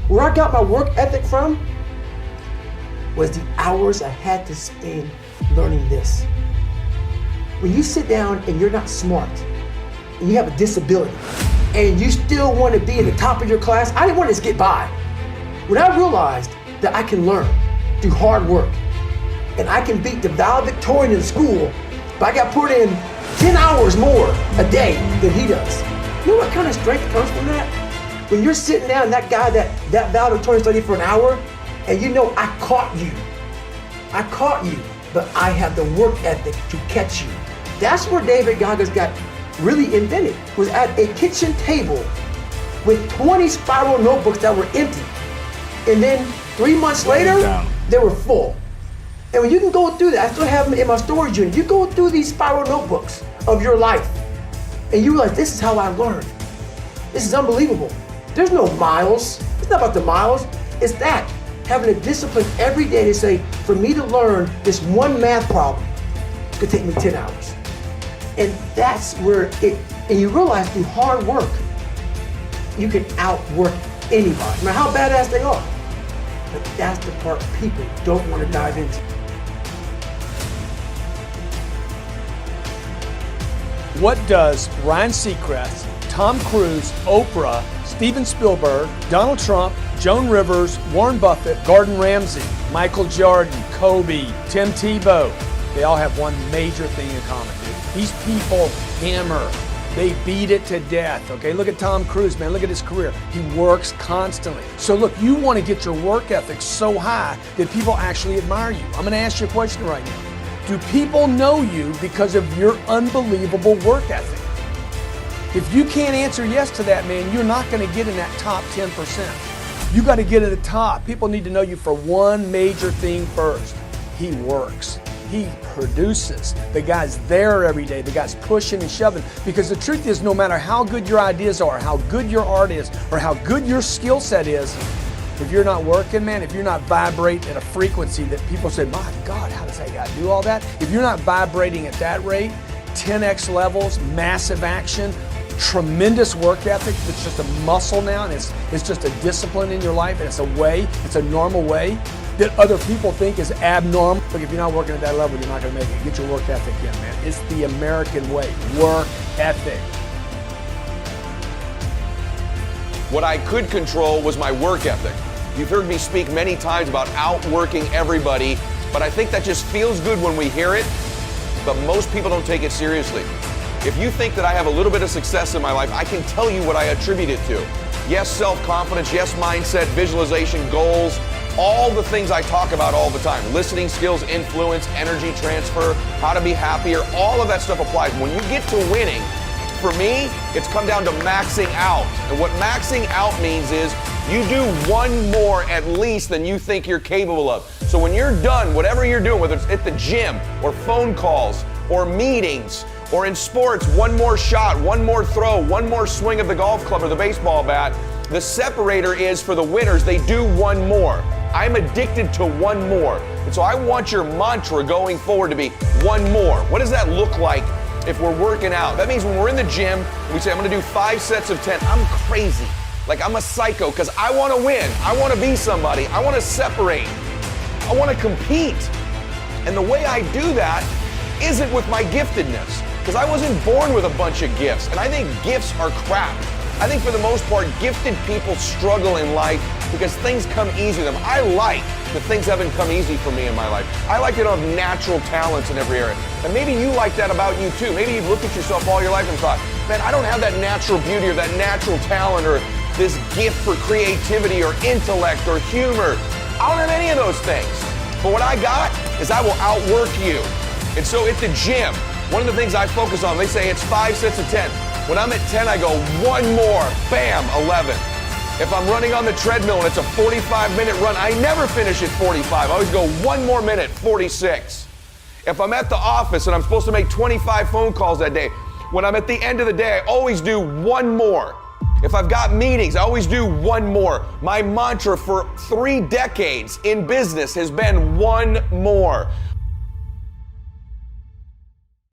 Where I got my work ethic from was the hours I had to spend learning this. When you sit down and you're not smart, and you have a disability, and you still want to be at the top of your class, I didn't want to just get by. When I realized that I can learn through hard work, and I can beat the valedictorian in school, but I got put in 10 hours more a day than he does. You know what kind of strength comes from that? When you're sitting down, that guy that valedictorian studied for an hour, and you know I caught you, but I have the work ethic to catch you. That's where David Goggins got really invented, was at a kitchen table with 20 spiral notebooks that were empty. And then 3 months later, they were full. And when you can go through that, I still have them in my storage unit. You go through these spiral notebooks of your life, and you realize this is how I learned. This is unbelievable. There's no miles. It's not about the miles. It's that, having a discipline every day to say, for me to learn this one math problem, it's gonna take me 10 hours. And that's where and you realize through hard work, you can outwork anybody, no matter how badass they are. But that's the part people don't want to dive into. What does Ryan Seacrest, Tom Cruise, Oprah, Steven Spielberg, Donald Trump, Joan Rivers, Warren Buffett, Gordon Ramsay, Michael Jordan, Kobe, Tim Tebow, they all have one major thing in common, dude. These people hammer. They beat it to death, okay? Look at Tom Cruise, man. Look at his career. He works constantly. So look, you want to get your work ethic so high that people actually admire you. I'm going to ask you a question right now. Do people know you because of your unbelievable work ethic? If you can't answer yes to that, man, you're not going to get in that top 10%. You got to get at the top. People need to know you for one major thing first. He works. He produces. The guy's there every day. The guy's pushing and shoving. Because the truth is, no matter how good your ideas are, how good your art is, or how good your skill set is, if you're not working, man, if you're not vibrating at a frequency that people say, my God, how does that guy do all that? If you're not vibrating at that rate, 10x levels, massive action, tremendous work ethic that's just a muscle now, and it's just a discipline in your life, and it's a normal way that other people think is abnormal. Look, if you're not working at that level, you're not gonna make it. Get your work ethic in, man. It's the American way, work ethic. What I could control was my work ethic. You've heard me speak many times about outworking everybody, but I think that just feels good when we hear it, but most people don't take it seriously. If you think that I have a little bit of success in my life, I can tell you what I attribute it to. Yes, self-confidence, yes, mindset, visualization, goals, all the things I talk about all the time. Listening skills, influence, energy transfer, how to be happier, all of that stuff applies. When you get to winning, for me, it's come down to maxing out. And what maxing out means is you do one more at least than you think you're capable of. So when you're done, whatever you're doing, whether it's at the gym or phone calls or meetings or in sports, one more shot, one more throw, one more swing of the golf club or the baseball bat, the separator is for the winners, they do one more. I'm addicted to one more. And so I want your mantra going forward to be one more. What does that look like if we're working out? That means when we're in the gym, and we say, I'm gonna do 5 sets of 10, I'm crazy. Like I'm a psycho, because I wanna win. I wanna be somebody. I wanna separate. I wanna compete. And the way I do that isn't with my giftedness, because I wasn't born with a bunch of gifts. And I think gifts are crap. I think for the most part, gifted people struggle in life because things come easy to them. I like that things haven't come easy for me in my life. I like to have natural talents in every area. And maybe you like that about you too. Maybe you've looked at yourself all your life and thought, man, I don't have that natural beauty or that natural talent or this gift for creativity or intellect or humor. I don't have any of those things. But what I got is I will outwork you. And so at the gym, one of the things I focus on, they say it's 5 sets of 10. When I'm at 10, I go one more, bam, 11. If I'm running on the treadmill and it's a 45-minute run, I never finish at 45. I always go one more minute, 46. If I'm at the office and I'm supposed to make 25 phone calls that day, when I'm at the end of the day, I always do one more. If I've got meetings, I always do one more. My mantra for 3 decades in business has been one more.